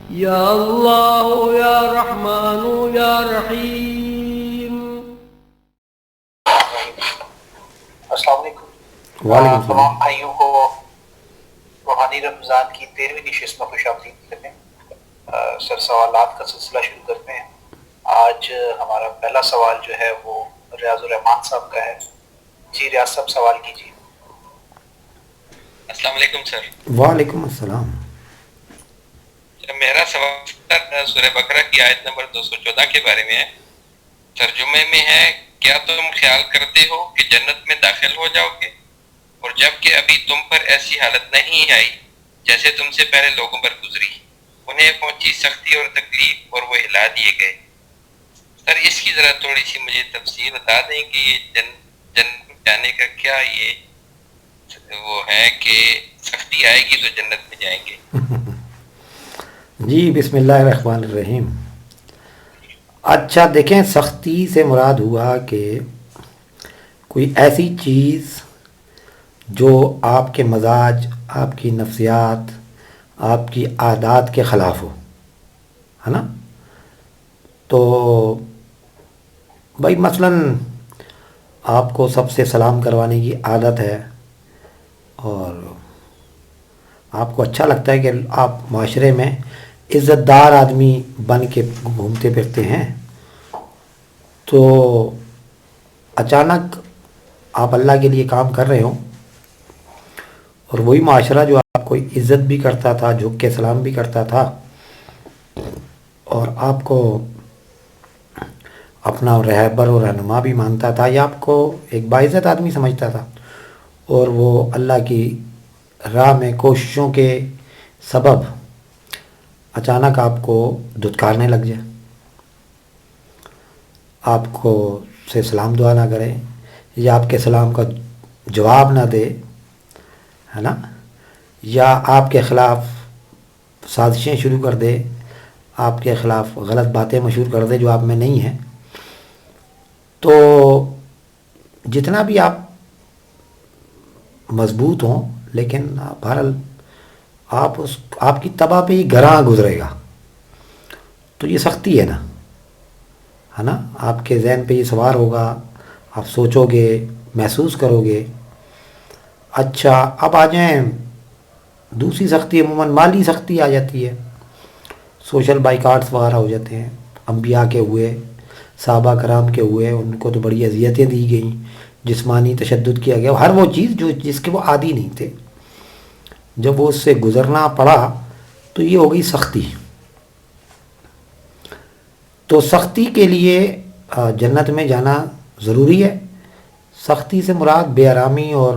یا اللہ یا رحمان یا رحیم. السلام علیکم. وعلیکم السلام. تمام بھائیوں کو روحانی رمضان کی 13ویں نشست میں خوش آمدید کرتے ہیں. سر سوالات کا سلسلہ شروع کرتے ہیں. آج ہمارا پہلا سوال جو ہے وہ ریاض الرحمان صاحب کا ہے. جی ریاض صاحب سوال کیجیے. السلام علیکم سر. وعلیکم السلام. میرا سوال سورہ بقرہ کی آیت نمبر 214 کے بارے میں ہے. ترجمے میں ہے کیا تم خیال کرتے ہو کہ جنت میں داخل ہو جاؤ گے اور جب کہ ابھی تم پر ایسی حالت نہیں آئی جیسے تم سے پہلے لوگوں پر گزری، انہیں پہنچی سختی اور تکلیف اور وہ ہلا دیے گئے. سر اس کی ذرا تھوڑی سی مجھے تفصیل بتا دیں کہ یہ جنت جانے کا کیا یہ وہ ہے کہ سختی آئے گی تو جنت میں جائیں گے. جی بسم اللہ الرحمن الرحیم. اچھا دیکھیں، سختی سے مراد ہوا کہ کوئی ایسی چیز جو آپ کے مزاج، آپ کی نفسیات، آپ کی عادات کے خلاف ہو، ہے نا. تو بھائی مثلاً آپ کو سب سے سلام کروانے کی عادت ہے اور آپ کو اچھا لگتا ہے کہ آپ معاشرے میں عزت دار آدمی بن کے گھومتے پھرتے ہیں، تو اچانک آپ اللہ کے لیے کام کر رہے ہوں اور وہی معاشرہ جو آپ کو عزت بھی کرتا تھا، جھک کے سلام بھی کرتا تھا اور آپ کو اپنا رہبر اور رہنما بھی مانتا تھا یا آپ کو ایک باعزت آدمی سمجھتا تھا، اور وہ اللہ کی راہ میں کوششوں کے سبب اچانک آپ کو دھتکارنے لگ جائے، آپ کو سے سلام دعا نہ کرے یا آپ کے سلام کا جواب نہ دے، ہے نا، یا آپ کے خلاف سازشیں شروع کر دے، آپ کے خلاف غلط باتیں مشہور کر دے جو آپ میں نہیں ہیں، تو جتنا بھی آپ مضبوط ہوں لیکن بہرحال آپ کی طبع پہ یہ گراں گزرے گا، تو یہ سختی ہے نا. آپ کے ذہن پہ یہ سوار ہوگا، آپ سوچو گے، محسوس کرو گے. اچھا اب آ جائیں دوسری سختی، عموماً مالی سختی آ جاتی ہے. سوشل بائیکاٹس وغیرہ ہو جاتے ہیں، انبیاء کے ہوئے، صحابہ کرام کے ہوئے، ان کو تو بڑی اذیتیں دی گئیں، جسمانی تشدد کیا گیا، ہر وہ چیز جس کے وہ عادی نہیں تھے، جب وہ اس سے گزرنا پڑا تو یہ ہو گئی سختی. تو سختی کے لیے جنت میں جانا ضروری ہے. سختی سے مراد بے آرامی اور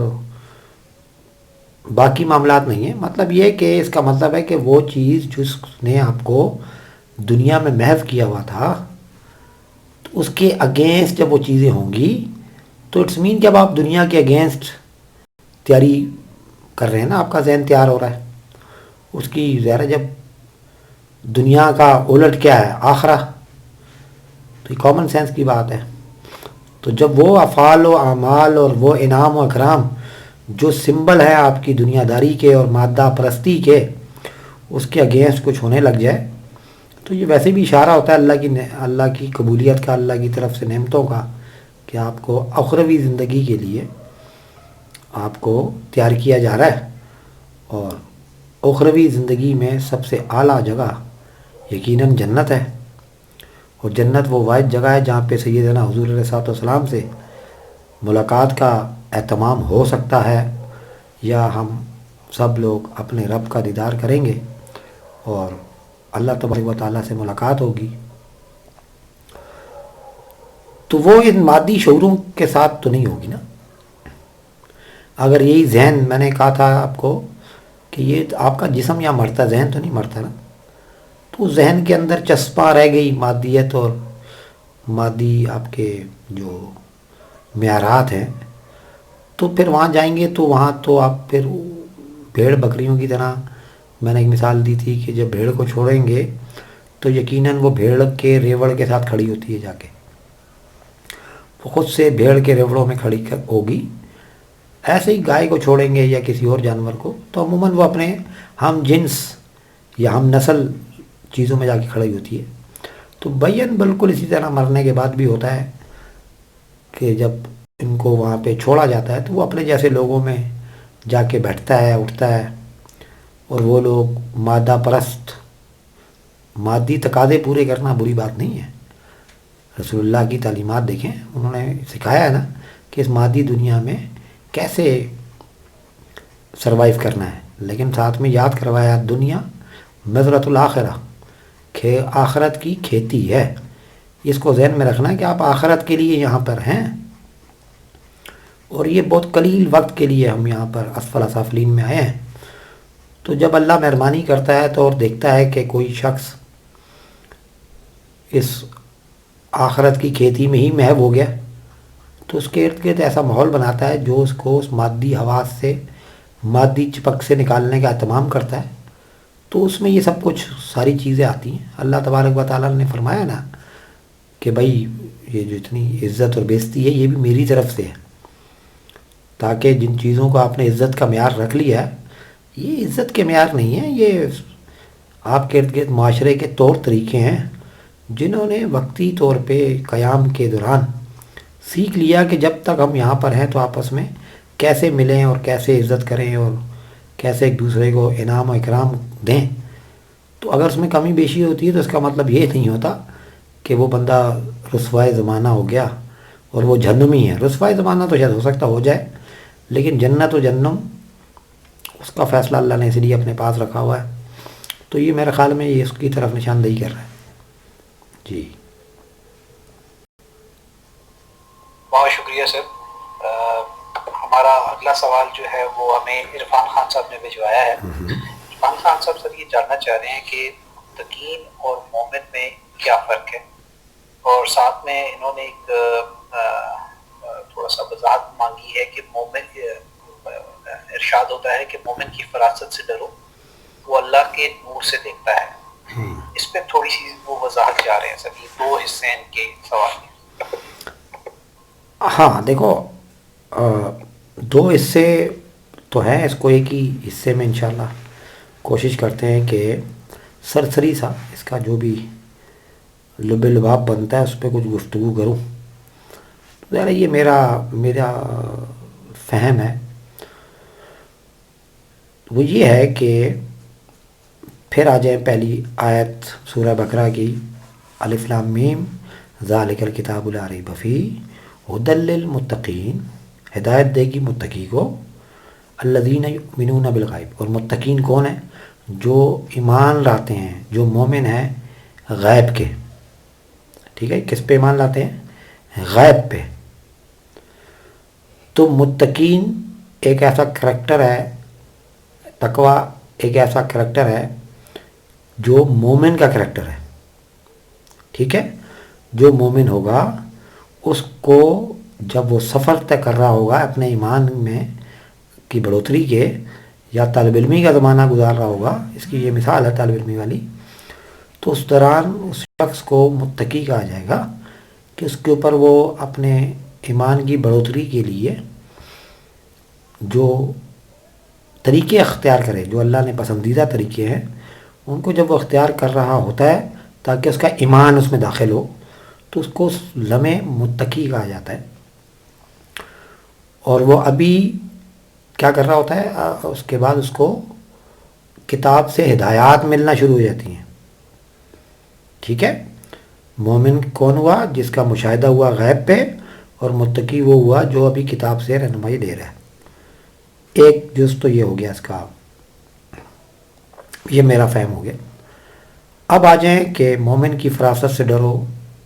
باقی معاملات نہیں ہیں. مطلب یہ کہ اس کا مطلب ہے کہ وہ چیز جس نے آپ کو دنیا میں محو کیا ہوا تھا، تو اس کے اگینسٹ جب وہ چیزیں ہوں گی تو اٹس مین کہ اب آپ دنیا کے اگینسٹ تیاری کر رہے ہیں نا، آپ کا ذہن تیار ہو رہا ہے اس کی. ظاہر جب دنیا کا الٹ کیا ہے، آخرہ، تو یہ کامن سینس کی بات ہے. تو جب وہ افعال و اعمال اور وہ انعام و اکرام جو سمبل ہے آپ کی دنیا داری کے اور مادہ پرستی کے، اس کے اگینسٹ کچھ ہونے لگ جائے، تو یہ ویسے بھی اشارہ ہوتا ہے اللہ کی قبولیت کا، اللہ کی طرف سے نعمتوں کا، کہ آپ کو اخروی زندگی کے لیے آپ کو تیار کیا جا رہا ہے. اور اخروی زندگی میں سب سے اعلیٰ جگہ یقیناً جنت ہے. اور جنت وہ واحد جگہ ہے جہاں پہ سیدنا حضور علیہ الصلوۃ والسلام سے ملاقات کا اہتمام ہو سکتا ہے، یا ہم سب لوگ اپنے رب کا دیدار کریں گے اور اللہ تبارک و تعالیٰ سے ملاقات ہوگی. تو وہ ان مادی شعوروں کے ساتھ تو نہیں ہوگی نا. اگر یہی ذہن، میں نے کہا تھا آپ کو کہ یہ آپ کا جسم یا مرتا، ذہن تو نہیں مرتا نا، تو ذہن کے اندر چسپاں رہ گئی مادیت اور مادی آپ کے جو معیارات ہیں، تو پھر وہاں جائیں گے تو وہاں تو آپ پھر بھیڑ بکریوں کی طرح، میں نے ایک مثال دی تھی کہ جب بھیڑ کو چھوڑیں گے تو یقیناً وہ بھیڑ کے ریوڑ کے ساتھ کھڑی ہوتی ہے، جا کے وہ خود سے بھیڑ کے ریوڑوں میں کھڑی ہوگی. ایسے ہی گائے کو چھوڑیں گے یا کسی اور جانور کو تو عموماً وہ اپنے ہم جنس یا ہم نسل چیزوں میں جا کے کھڑی ہوتی ہے. تو بین بالکل اسی طرح مرنے کے بعد بھی ہوتا ہے کہ جب ان کو وہاں پہ چھوڑا جاتا ہے تو وہ اپنے جیسے لوگوں میں جا کے بیٹھتا ہے، اٹھتا ہے، اور وہ لوگ مادہ پرست، مادی تقاضے پورے کرنا بری بات نہیں ہے. رسول اللہ کی تعلیمات دیکھیں، انہوں نے سکھایا ہے نا کہ اس مادی دنیا میں کیسے سروائیو کرنا ہے، لیکن ساتھ میں یاد کروایا دنیا مزرعۃ الآخرہ، کہ آخرت کی کھیتی ہے. اس کو ذہن میں رکھنا ہے کہ آپ آخرت کے لیے یہاں پر ہیں، اور یہ بہت قلیل وقت کے لیے ہم یہاں پر اسفل سافلین میں آئے ہیں. تو جب اللہ مہربانی کرتا ہے تو اور دیکھتا ہے کہ کوئی شخص اس آخرت کی کھیتی میں ہی محو ہو گیا، تو اس کے ارد گرد ایسا ماحول بناتا ہے جو اس کو اس مادی حواس سے، مادی چپک سے نکالنے کا اہتمام کرتا ہے. تو اس میں یہ سب کچھ ساری چیزیں آتی ہیں. اللہ تبارک و تعالیٰ نے فرمایا نا کہ بھائی یہ جو اتنی عزت اور بےزتی ہے یہ بھی میری طرف سے ہے، تاکہ جن چیزوں کو آپ نے عزت کا معیار رکھ لیا ہے، یہ عزت کے معیار نہیں ہیں، یہ آپ کے ارد گرد معاشرے کے طور طریقے ہیں جنہوں نے وقتی طور پہ قیام کے دوران سیکھ لیا کہ جب تک ہم یہاں پر ہیں تو آپس میں کیسے ملیں اور کیسے عزت کریں اور کیسے ایک دوسرے کو انعام و اکرام دیں. تو اگر اس میں کمی بیشی ہوتی ہے تو اس کا مطلب یہ نہیں ہوتا کہ وہ بندہ رسوائے زمانہ ہو گیا اور وہ جہنمی ہے. رسوائے زمانہ تو شاید ہو سکتا ہو جائے، لیکن جنت و جہنم اس کا فیصلہ اللہ نے اس لیے اپنے پاس رکھا ہوا ہے. تو یہ میرے خیال میں یہ اس کی طرف نشاندہی کر رہا ہے. جی بہت شکریہ سر. ہمارا اگلا سوال جو ہے وہ ہمیں عرفان خان صاحب نے بھجوایا ہے. عرفان خان صاحب سر یہ جاننا چاہ رہے ہیں کہ متقین اور مومن میں کیا فرق ہے، اور ساتھ میں انہوں نے ایک تھوڑا سا وضاحت مانگی ہے کہ مومن ارشاد ہوتا ہے کہ مومن کی فراست سے ڈرو، وہ اللہ کے نور سے دیکھتا ہے. اس پہ تھوڑی سی وہ وضاحت چاہ رہے ہیں سر. یہ دو حصے ہیں ان کے سوال میں. ہاں دیکھو، دو حصے تو ہیں، اس کو ایک ہی حصے میں انشاءاللہ کوشش کرتے ہیں کہ سرسری سا اس کا جو بھی لب لباب بنتا ہے اس پہ کچھ گفتگو کروں. ذرا یہ میرا فہم ہے وہ یہ ہے کہ پھر آ جائیں پہلی آیت سورہ بقرہ کی، الف لام میم ذالک الکتاب لا ریب فیہ ھدی للمتقین، ہدایت دے گی متقی کو، الذین یؤمنون بالغیب. اور متقین کون ہیں؟ جو ایمان لاتے ہیں، جو مومن ہیں غیب کے. ٹھیک ہے، کس پہ ایمان لاتے ہیں؟ غیب پہ. تو متقین ایک ایسا کریکٹر ہے، تقوی ایک ایسا کریکٹر ہے جو مومن کا کریکٹر ہے. ٹھیک ہے، جو مومن ہوگا اس کو جب وہ سفر طے کر رہا ہوگا اپنے ایمان میں کی بڑھوتری کے، یا طالب علمی کا زمانہ گزار رہا ہوگا، اس کی یہ مثال ہے طالب علمی والی، تو اس دوران اس شخص کو متقی کہا جائے گا کہ اس کے اوپر وہ اپنے ایمان کی بڑھوتری کے لیے جو طریقے اختیار کرے، جو اللہ نے پسندیدہ طریقے ہیں، ان کو جب وہ اختیار کر رہا ہوتا ہے تاکہ اس کا ایمان اس میں داخل ہو، تو اس کو اس لمحے متقی کہا جاتا ہے. اور وہ ابھی کیا کر رہا ہوتا ہے؟ اس کے بعد اس کو کتاب سے ہدایات ملنا شروع ہو جاتی ہیں. ٹھیک ہے، مومن کون ہوا؟ جس کا مشاہدہ ہوا غیب پہ، اور متقی وہ ہوا جو ابھی کتاب سے رہنمائی دے رہا ہے. ایک جز تو یہ ہو گیا اس کا، یہ میرا فہم ہو گیا. اب آ جائیں کہ مومن کی فراست سے ڈرو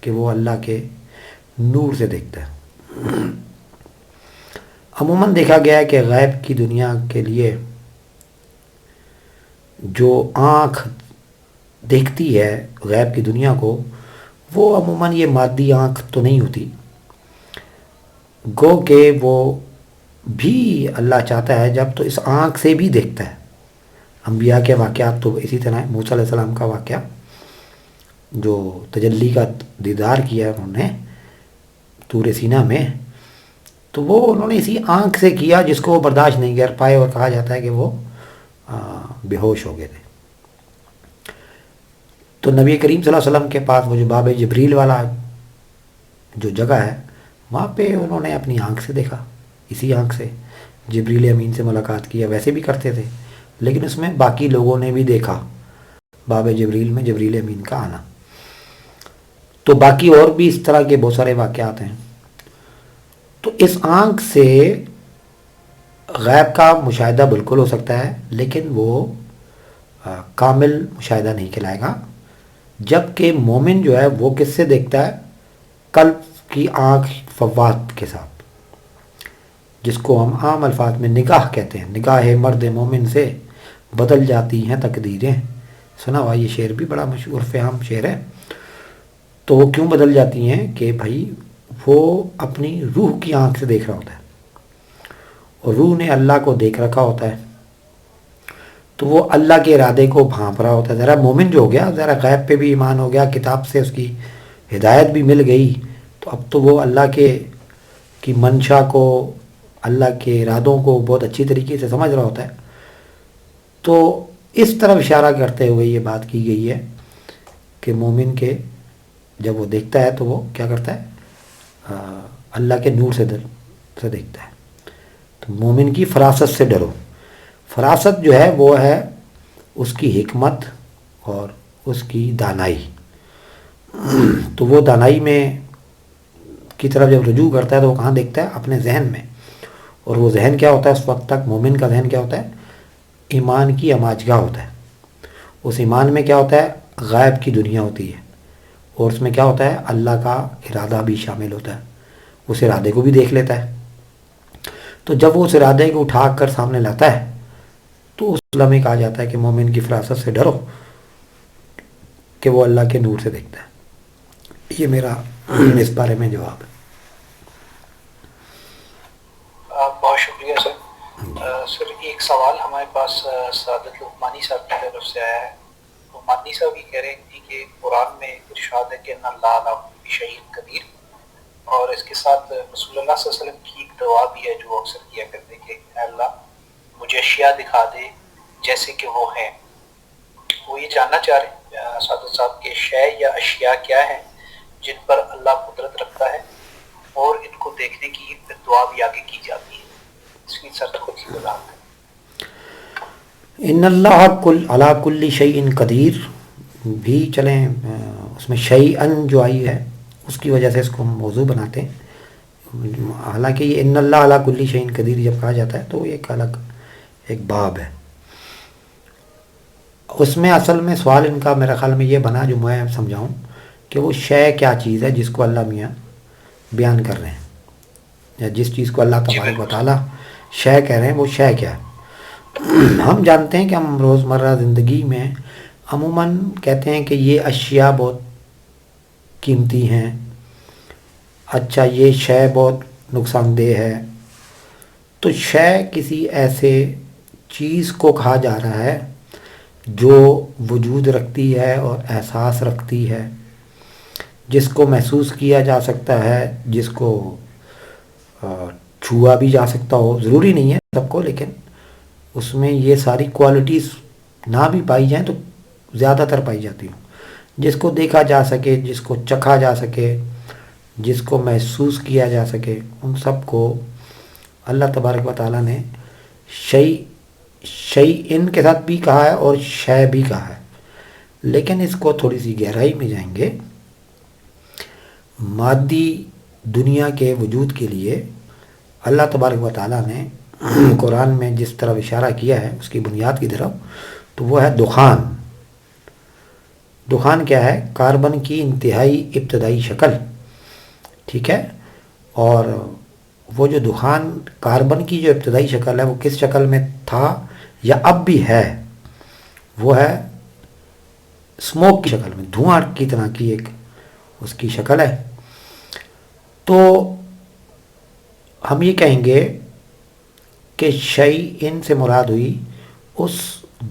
کہ وہ اللہ کے نور سے دیکھتا ہے. عموماً دیکھا گیا ہے کہ غیب کی دنیا کے لیے جو آنکھ دیکھتی ہے غیب کی دنیا کو، وہ عموماً یہ مادی آنکھ تو نہیں ہوتی، گو کہ وہ بھی اللہ چاہتا ہے جب تو اس آنکھ سے بھی دیکھتا ہے. انبیاء کے واقعات تو اسی طرح، موسیٰ علیہ السلام کا واقعہ جو تجلی کا دیدار کیا انہوں نے طور سینا میں، تو وہ انہوں نے اسی آنکھ سے کیا جس کو وہ برداشت نہیں کر پائے، اور کہا جاتا ہے کہ وہ بے ہوش ہو گئے تھے. تو نبی کریم صلی اللہ علیہ وسلم کے پاس وہ جو باب جبریل والا جو جگہ ہے وہاں پہ انہوں نے اپنی آنکھ سے دیکھا، اسی آنکھ سے جبریل امین سے ملاقات کیا. ویسے بھی کرتے تھے لیکن اس میں باقی لوگوں نے بھی دیکھا باب جبریل میں جبریل امین کا آنا. تو باقی اور بھی اس طرح کے بہت سارے واقعات ہیں. تو اس آنکھ سے غیب کا مشاہدہ بالکل ہو سکتا ہے لیکن وہ کامل مشاہدہ نہیں کہلائے گا. جبکہ مومن جو ہے وہ کس سے دیکھتا ہے؟ قلب کی آنکھ فوات کے ساتھ، جس کو ہم عام الفاظ میں نگاہ کہتے ہیں. نگاہ مرد مومن سے بدل جاتی ہیں تقدیریں. سنا ہوا یہ شعر بھی بڑا مشہور فہم شعر ہے. تو وہ کیوں بدل جاتی ہیں کہ بھائی وہ اپنی روح کی آنکھ سے دیکھ رہا ہوتا ہے اور روح نے اللہ کو دیکھ رکھا ہوتا ہے، تو وہ اللہ کے ارادے کو بھانپ رہا ہوتا ہے. ذرا مومن جو ہو گیا، ذرا غیب پہ بھی ایمان ہو گیا، کتاب سے اس کی ہدایت بھی مل گئی، تو اب تو وہ اللہ کی منشا کو، اللہ کے ارادوں کو بہت اچھی طریقے سے سمجھ رہا ہوتا ہے. تو اس طرف اشارہ کرتے ہوئے یہ بات کی گئی ہے کہ مومن کے جب وہ دیکھتا ہے تو وہ کیا کرتا ہے؟ اللہ کے نور سے دیکھتا ہے. تو مومن کی فراست سے ڈرو. فراست جو ہے وہ ہے اس کی حکمت اور اس کی دانائی. تو وہ دانائی میں کی طرف جب رجوع کرتا ہے تو وہ کہاں دیکھتا ہے؟ اپنے ذہن میں. اور وہ ذہن کیا ہوتا ہے اس وقت تک؟ مومن کا ذہن کیا ہوتا ہے؟ ایمان کی اماجگاہ ہوتا ہے. اس ایمان میں کیا ہوتا ہے؟ غیب کی دنیا ہوتی ہے اور اس میں کیا ہوتا ہے؟ اللہ کا ارادہ بھی شامل ہوتا ہے. اس ارادے کو بھی دیکھ لیتا ہے. تو جب وہ اس ارادے کو اٹھا کر سامنے لاتا ہے تو اس لمحے کہا جاتا ہے کہ مومن کی فراست سے ڈرو کہ وہ اللہ کے نور سے دیکھتا ہے. یہ میرا اس بارے میں جواب ہے. بہت شکریہ سر. سر ایک سوال ہمارے پاس سعادت لقمانی صاحب کی طرف سے آیا ہے. لقمانی صاحب یہ کہہ رہے ہیں کہ قرآن میں ارشاد ہے کہ ان اللہ علی کل شیء قدیر، اور اس کے ساتھ رسول اللہ صلی اللہ علیہ وسلم کی ایک دعا بھی ہے جو اکثر کیا کرتے کہ اے اللہ مجھے اشیاء دکھا دے جیسے کہ وہ ہیں. وہ یہ جاننا چاہ رہے ہیں سعادت صاحب کہ شے یا اشیاء کیا ہیں جن پر اللہ قدرت رکھتا ہے اور ان کو دیکھنے کی دعا بھی آگے کی جاتی ہے. اس کی سر تھوڑی سی وضاحت ہے. ان اللہ علی کل شیء قدیر بھی چلیں، اس میں شیئن جو آئی ہے اس کی وجہ سے اس کو ہم موضوع بناتے ہیں. حالانکہ یہ ان اللہ علی کل شیء قدیر جب کہا جاتا ہے تو ایک الگ ایک باب ہے. اس میں اصل میں سوال ان کا میرا خیال میں یہ بنا جو میں سمجھاؤں کہ وہ شے کیا چیز ہے جس کو اللہ میاں بیان کر رہے ہیں، یا جس چیز کو اللہ تبارک و تعالیٰ شے کہہ رہے ہیں وہ شے کیا ہے. ہم جانتے ہیں کہ ہم روزمرہ زندگی میں عموماً کہتے ہیں کہ یہ اشیاء بہت قیمتی ہیں، اچھا یہ شے بہت نقصان دہ ہے. تو شے کسی ایسے چیز کو کہا جا رہا ہے جو وجود رکھتی ہے اور احساس رکھتی ہے، جس کو محسوس کیا جا سکتا ہے، جس کو چھوا بھی جا سکتا ہو. ضروری نہیں ہے سب کو، لیکن اس میں یہ ساری کوالٹیز نہ بھی پائی جائیں تو زیادہ تر پائی جاتی ہوں. جس کو دیکھا جا سکے، جس کو چکھا جا سکے، جس کو محسوس کیا جا سکے، ان سب کو اللہ تبارک و تعالیٰ نے شیئن کے ساتھ بھی کہا ہے اور شے بھی کہا ہے. لیکن اس کو تھوڑی سی گہرائی میں جائیں گے. مادی دنیا کے وجود کے لیے اللہ تبارک و تعالیٰ نے قرآن میں جس طرف اشارہ کیا ہے اس کی بنیاد کی طرف، تو وہ ہے دخان. دخان کیا ہے؟ کاربن کی انتہائی ابتدائی شکل. ٹھیک ہے، اور وہ جو دخان کاربن کی جو ابتدائی شکل ہے وہ کس شکل میں تھا یا اب بھی ہے؟ وہ ہے اسموک کی شکل میں، دھواں کی طرح کی ایک اس کی شکل ہے. تو ہم یہ کہیں گے کہ شیئن سے مراد ہوئی اس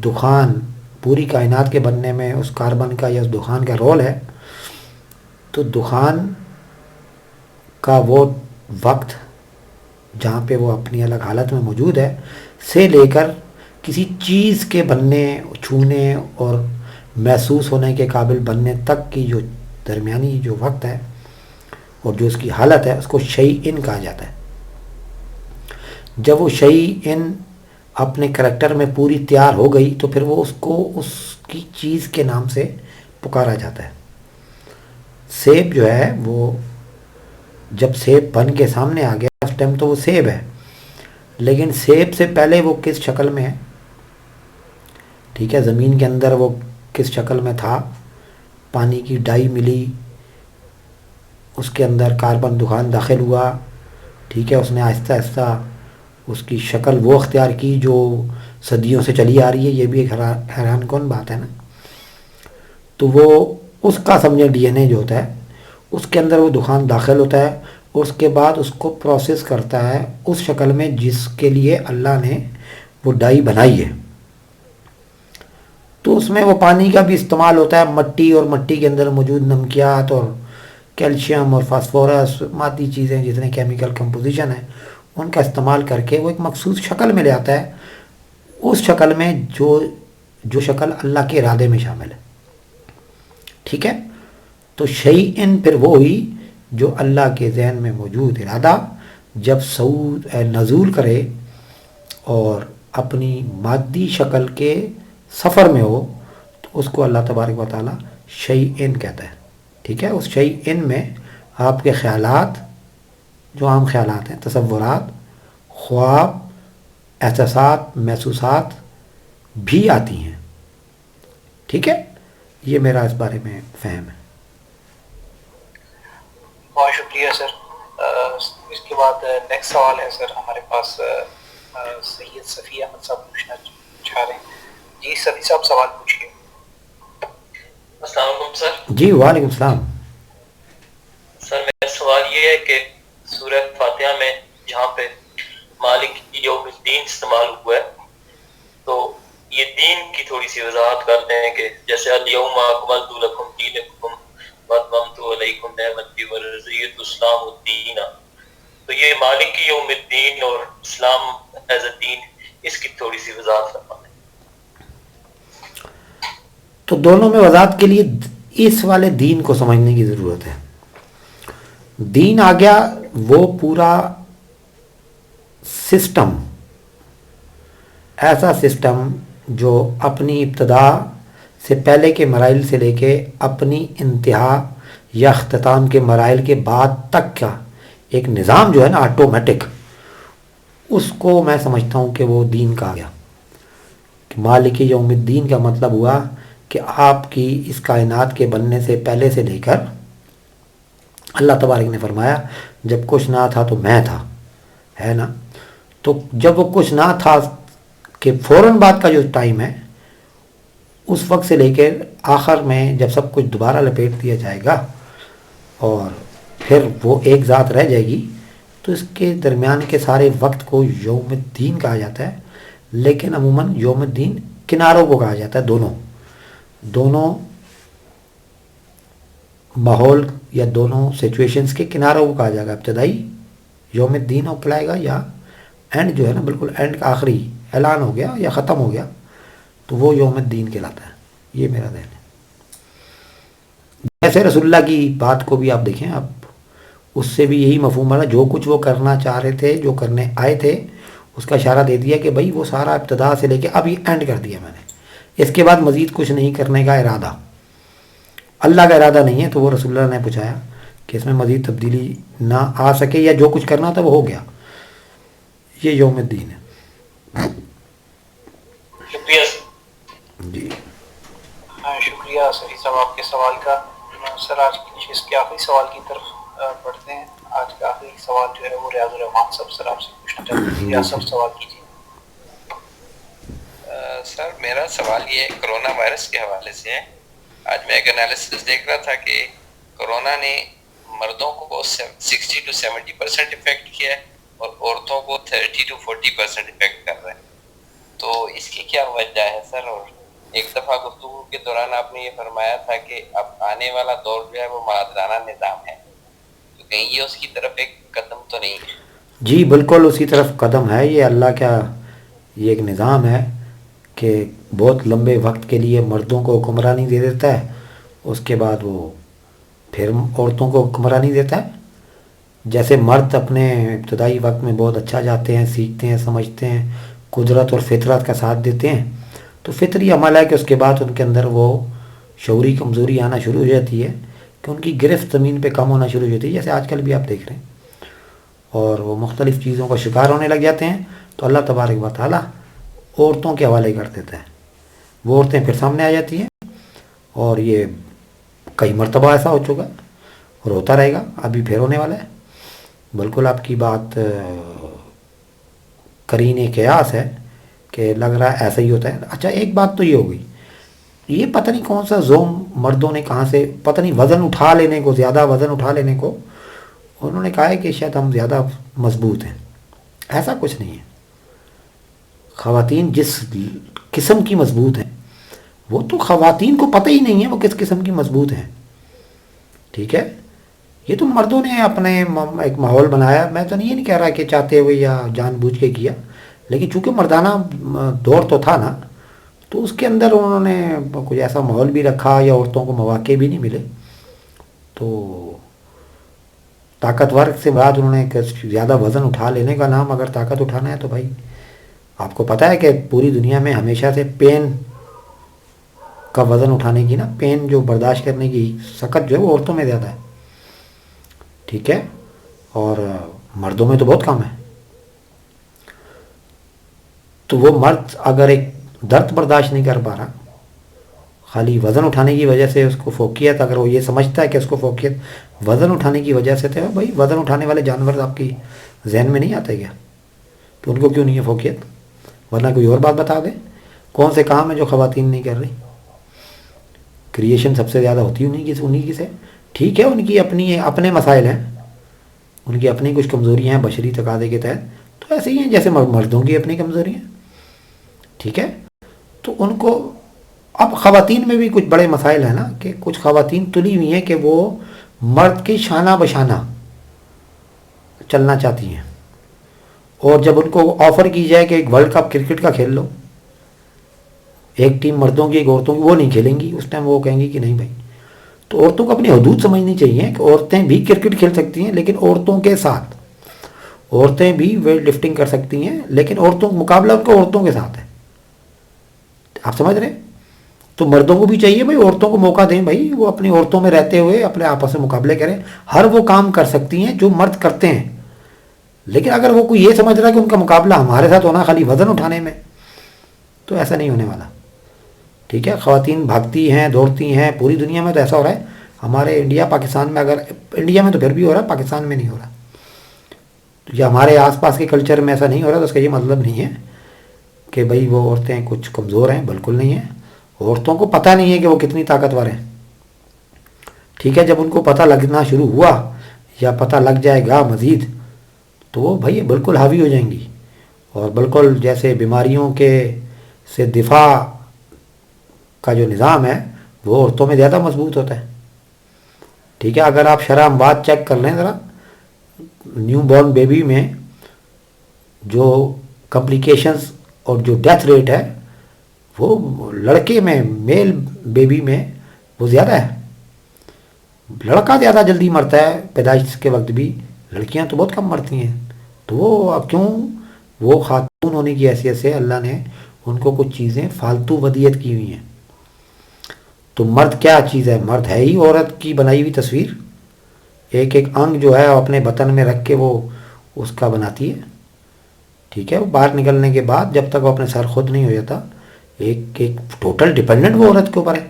دخان، پوری کائنات کے بننے میں اس کاربن کا یا اس دخان کا رول ہے. تو دخان کا وہ وقت جہاں پہ وہ اپنی الگ حالت میں موجود ہے سے لے کر کسی چیز کے بننے، چھونے اور محسوس ہونے کے قابل بننے تک کی جو درمیانی جو وقت ہے اور جو اس کی حالت ہے اس کو شیئن کہا جاتا ہے. جب وہ شیئن اپنے کریکٹر میں پوری تیار ہو گئی تو پھر وہ اس کو اس کی چیز کے نام سے پکارا جاتا ہے. سیب جو ہے وہ جب سیب بن کے سامنے آ گیا اس ٹائم تو وہ سیب ہے، لیکن سیب سے پہلے وہ کس شکل میں ہے، ٹھیک ہے، زمین کے اندر وہ کس شکل میں تھا، پانی کی ڈائی ملی، اس کے اندر کاربن دخان داخل ہوا، ٹھیک ہے، اس نے آہستہ آہستہ اس کی شکل وہ اختیار کی جو صدیوں سے چلی آ رہی ہے. یہ بھی ایک حیران کن بات ہے نا. تو وہ اس کا سمجھے ڈی این اے جو ہوتا ہے اس کے اندر وہ دخان داخل ہوتا ہے، اس کے بعد اس کو پروسیس کرتا ہے اس شکل میں جس کے لیے اللہ نے وہ ڈائی بنائی ہے. تو اس میں وہ پانی کا بھی استعمال ہوتا ہے، مٹی اور مٹی کے اندر موجود نمکیات اور کیلشیم اور فاسفورس مادی چیزیں جتنے کیمیکل کمپوزیشن ہیں ان کا استعمال کر کے وہ ایک مخصوص شکل میں لے آتا ہے، اس شکل میں جو شکل اللہ کے ارادے میں شامل ہے. ٹھیک ہے، تو شیئن پھر وہ ہوئی جو اللہ کے ذہن میں موجود ارادہ جب نزول کرے اور اپنی مادی شکل کے سفر میں ہو تو اس کو اللہ تبارک و تعالی شیئن کہتا ہے. ٹھیک ہے، اس شیئن میں آپ کے خیالات جو عام خیالات ہیں، تصورات، خواب، احساسات، محسوسات بھی آتی ہیں. ٹھیک ہے، یہ میرا اس بارے میں فہم ہے. بہت شکریہ سر. اس کے بعد نیکسٹ سوال ہے سر ہمارے پاس سید صفی احمد صاحب پوچھنا چاہ رہے ہیں. جی صفی صاحب سوال پوچھیے. السلام علیکم سر. جی وعلیکم السلام. سر میرا سوال یہ ہے کہ سورہ فاتحہ میں جہاں پہ مالک یوم الدین استعمال ہوا ہے تو یہ دین کی تھوڑی سی وضاحت کرتے ہیں کہ جیسے الیوم اکملت لکم دینکم واتممت علیکم نعمتی ورضیت الاسلام الدین، تو یہ مالک یوم الدین اور اسلام ایز اے دین اس کی تھوڑی سی وضاحت فرمائیں. تو دونوں میں وضاحت کے لیے اس والے دین کو سمجھنے کی ضرورت ہے. دین آ گیا وہ پورا سسٹم، ایسا سسٹم جو اپنی ابتدا سے پہلے کے مراحل سے لے کے اپنی انتہا یا اختتام کے مراحل کے بعد تک کا ایک نظام جو ہے نا آٹومیٹک، اس کو میں سمجھتا ہوں کہ وہ دین کا آ گیا. کہ مالک یوم الدین کا مطلب ہوا کہ آپ کی اس کائنات کے بننے سے پہلے سے لے کر اللہ تبارک نے فرمایا جب کچھ نہ تھا تو میں تھا، ہے نا. تو جب وہ کچھ نہ تھا کہ فوراً بعد کا جو ٹائم ہے اس وقت سے لے کے آخر میں جب سب کچھ دوبارہ لپیٹ دیا جائے گا اور پھر وہ ایک ذات رہ جائے گی تو اس کے درمیان کے سارے وقت کو یوم الدین کہا جاتا ہے. لیکن عموماً یوم الدین کناروں کو کہا جاتا ہے، دونوں ماحول یا دونوں سچویشنز کے کناروں کو کہا جائے گا. ابتدائی یوم الدین اپلائے گا یا اینڈ جو ہے نا بالکل اینڈ کا آخری اعلان ہو گیا یا ختم ہو گیا تو وہ یوم الدین کہلاتا ہے. یہ میرا ذہن ہے. جیسے رسول اللہ کی بات کو بھی آپ دیکھیں، آپ اس سے بھی یہی مفہوم ہے، جو کچھ وہ کرنا چاہ رہے تھے، جو کرنے آئے تھے، اس کا اشارہ دے دیا کہ بھائی وہ سارا ابتدا سے لے کے اب یہ اینڈ کر دیا میں نے، اس کے بعد مزید کچھ نہیں کرنے کا ارادہ. اللہ کا ارادہ نہیں ہے تو وہ رسول اللہ نے پوچھایا کہ اس میں مزید تبدیلی نہ آ سکے یا جو کچھ کرنا تھا وہ ہو گیا. یہ یوم الدین ہے. شکریہ جی شکریہ صفی صاحب آپ کے سوال کا. سر آج کی اس کے آخری سوال کی طرف بڑھتے ہیں. آج کا آخری سوال جو ہے وہ ریاض الرحمان صاحب سر آپ سے پوچھنا چاہتے ہیں. ریاض صاحب سوال کیجیے. سر میرا سوال یہ کرونا وائرس کے حوالے سے ہے. آج میں ایک انالیسس دیکھ رہا تھا کہ کرونا نے مردوں کو 60 to 70% افیکٹ کیا ہے اور عورتوں کو 30 to 40% افیکٹ کر رہا ہے. تو اس کی کیا وجہ ہے سر؟ اور ایک دفعہ گفتگو کے دوران آپ نے یہ فرمایا تھا کہ اب آنے والا دور جو ہے وہ معادلانہ نظام ہے، تو کہیں یہ اس کی طرف ایک قدم تو نہیں ہے؟ جی بالکل اسی طرف قدم ہے. یہ اللہ کا یہ ایک نظام ہے کہ بہت لمبے وقت کے لیے مردوں کو حکمرانی دے دیتا ہے، اس کے بعد وہ پھر عورتوں کو حکمرانی دیتا ہے. جیسے مرد اپنے ابتدائی وقت میں بہت اچھا جاتے ہیں، سیکھتے ہیں، سمجھتے ہیں، قدرت اور فطرت کا ساتھ دیتے ہیں، تو فطری عمل ہے کہ اس کے بعد ان کے اندر وہ شعوری کمزوری آنا شروع ہو جاتی ہے کہ ان کی گرفت زمین پہ کم ہونا شروع ہو جاتی ہے، جیسے آج کل بھی آپ دیکھ رہے ہیں، اور وہ مختلف چیزوں کا شکار ہونے لگ جاتے ہیں. تو اللہ تبارک و تعالیٰ عورتوں کے حوالے کر دیتا ہے. وہ عورتیں پھر سامنے آ جاتی ہیں، اور یہ کئی مرتبہ ایسا ہو چکا اور ہوتا رہے گا، ابھی پھر ہونے والا ہے. بالکل آپ کی بات قرین قیاس ہے کہ لگ رہا ہے ایسا ہی ہوتا ہے. اچھا ایک بات تو یہ ہو گئی، یہ پتہ نہیں کون سا زوم مردوں نے کہاں سے، پتہ نہیں وزن اٹھا لینے کو، زیادہ وزن اٹھا لینے کو انہوں نے کہا ہے کہ شاید ہم زیادہ مضبوط ہیں. ایسا کچھ نہیں ہے. خواتین جس قسم کی مضبوط ہیں، وہ تو خواتین کو پتہ ہی نہیں ہے وہ کس قسم کی مضبوط ہیں. ٹھیک ہے، یہ تو مردوں نے اپنے ایک ماحول بنایا. میں تو یہ نہیں کہہ رہا کہ چاہتے ہوئے یا جان بوجھ کے کیا، لیکن چونکہ مردانہ دور تو تھا نا، تو اس کے اندر انہوں نے کوئی ایسا ماحول بھی رکھا یا عورتوں کو مواقع بھی نہیں ملے. تو طاقتور سے بعد انہوں نے زیادہ وزن اٹھا لینے کا نام، اگر طاقت اٹھانا ہے تو بھائی آپ کو پتہ ہے کہ پوری دنیا میں ہمیشہ سے پین کا وزن اٹھانے کی نا، پین جو برداشت کرنے کی سخت جو ہے وہ عورتوں میں زیادہ ہے. ٹھیک ہے، اور مردوں میں تو بہت کم ہے. تو وہ مرد اگر ایک درد برداشت نہیں کر پا رہا خالی وزن اٹھانے کی وجہ سے، اس کو فوقیت، اگر وہ یہ سمجھتا ہے کہ اس کو فوقیت وزن اٹھانے کی وجہ سے، تو بھائی وزن اٹھانے والے جانور آپ کی ذہن میں نہیں آتے کیا؟ تو ان کو کیوں نہیں ہے فوقیت؟ ورنہ کوئی اور بات بتا دیں، کون سے کام ہے جو خواتین نہیں کر رہی؟ کریشن سب سے زیادہ ہوتی انہیں کی سے. ٹھیک ہے، ان کی اپنے مسائل ہیں، ان کی اپنی کچھ کمزوریاں ہیں بشری تقاضے کے تحت، تو ایسے ہی ہیں جیسے مردوں کی اپنی کمزوریاں. ٹھیک ہے، تو ان کو اب خواتین میں بھی کچھ بڑے مسائل ہیں نا، کہ کچھ خواتین تلی ہوئی ہیں کہ وہ مرد کے شانہ بشانہ چلنا چاہتی ہیں، اور جب ان کو آفر کی جائے کہ ایک ورلڈ کپ کرکٹ کا کھیل لو، ایک ٹیم مردوں کی ایک عورتوں کی، وہ نہیں کھیلیں گی. اس ٹائم وہ کہیں گی کہ نہیں بھائی. تو عورتوں کو اپنی حدود سمجھنی چاہیے کہ عورتیں بھی کرکٹ کھیل سکتی ہیں، لیکن عورتوں کے ساتھ. عورتیں بھی ویٹ لفٹنگ کر سکتی ہیں، لیکن عورتوں مقابلہ ان کو عورتوں کے ساتھ ہے. آپ سمجھ رہے ہیں؟ تو مردوں کو بھی چاہیے بھائی عورتوں کو موقع دیں، بھائی وہ اپنی عورتوں میں رہتے ہوئے اپنے آپس میں مقابلے کریں. ہر وہ کام کر سکتی ہیں جو مرد کرتے ہیں، لیکن اگر وہ کوئی یہ سمجھ رہا ہے کہ ان کا مقابلہ ہمارے ساتھ ہونا خالی وزن اٹھانے میں، تو ایسا نہیں ہونے والا. ٹھیک ہے، خواتین بھاگتی ہیں، دوڑتی ہیں پوری دنیا میں. تو ایسا ہو رہا ہے ہمارے انڈیا پاکستان میں، اگر انڈیا میں تو پھر بھی ہو رہا ہے، پاکستان میں نہیں ہو رہا، یا ہمارے آس پاس کے کلچر میں ایسا نہیں ہو رہا. تو اس کا یہ مطلب نہیں ہے کہ بھئی وہ عورتیں کچھ کمزور ہیں، بالکل نہیں ہیں. عورتوں کو پتہ نہیں ہے کہ وہ کتنی طاقتور ہیں. ٹھیک ہے، جب ان کو پتہ لگنا شروع ہوا یا پتہ لگ جائے گا مزید، تو وہ بھائی بالکل حاوی ہو جائیں گی. اور بالکل جیسے بیماریوں کے سے دفاع کا جو نظام ہے وہ عورتوں میں زیادہ مضبوط ہوتا ہے. ٹھیک ہے، اگر آپ شرح اموات چیک کر لیں ذرا، نیو بورن بیبی میں جو کمپلیکیشنز اور جو ڈیتھ ریٹ ہے وہ لڑکے میں، میل بیبی میں وہ زیادہ ہے. لڑکا زیادہ جلدی مرتا ہے پیدائش کے وقت بھی، لڑکیاں تو بہت کم مرتی ہیں. تو وہ اب کیوں؟ وہ خاتون ہونے کی حیثیت سے اللہ نے ان کو کچھ چیزیں فالتو ودیت کی ہوئی ہیں. تو مرد کیا چیز ہے؟ مرد ہے ہی عورت کی بنائی ہوئی تصویر. ایک ایک انگ جو ہے اپنے بطن میں رکھ کے وہ اس کا بناتی ہے. ٹھیک ہے، وہ باہر نکلنے کے بعد جب تک وہ اپنے سر خود نہیں ہو جاتا، ایک ٹوٹل ڈیپینڈنٹ وہ عورت کے اوپر ہے.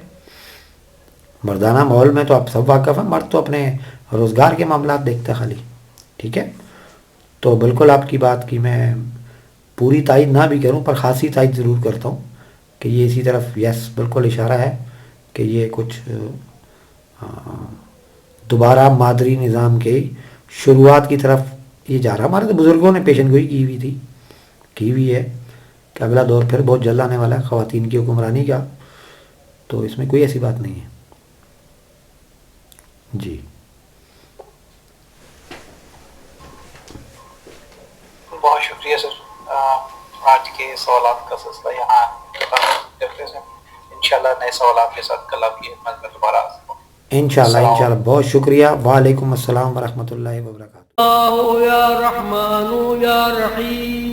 مردانہ ماحول میں تو آپ سب واقف ہیں، مرد تو اپنے روزگار کے معاملات دیکھتا ہے خالی. ٹھیک ہے، تو بالکل آپ کی بات کی میں پوری تائید نہ بھی کروں پر خاصی تائید ضرور کرتا ہوں کہ یہ اسی طرف یس بالکل اشارہ ہے کہ یہ کچھ دوبارہ مادری نظام کے شروعات کی طرف یہ جا رہا. ہمارے تو بزرگوں نے پیشن گوئی کی ہوئی ہے کہ اگلا دور پھر بہت جلد آنے والا ہے خواتین کی حکمرانی کا. تو اس میں کوئی ایسی بات نہیں ہے. جی بہت شکریہ سر. آج کے سوالات کا سلسلہ یہاں کرتے ہیں انشاءاللہ نئے سوالات کے ساتھ کل آپ کی خدمت میں دوبارہ حاضر ہوں. انشاءاللہ بہت شکریہ. وعلیکم السلام ورحمۃ اللہ وبرکاتہ. اللہ یا رحمان یا رحیم.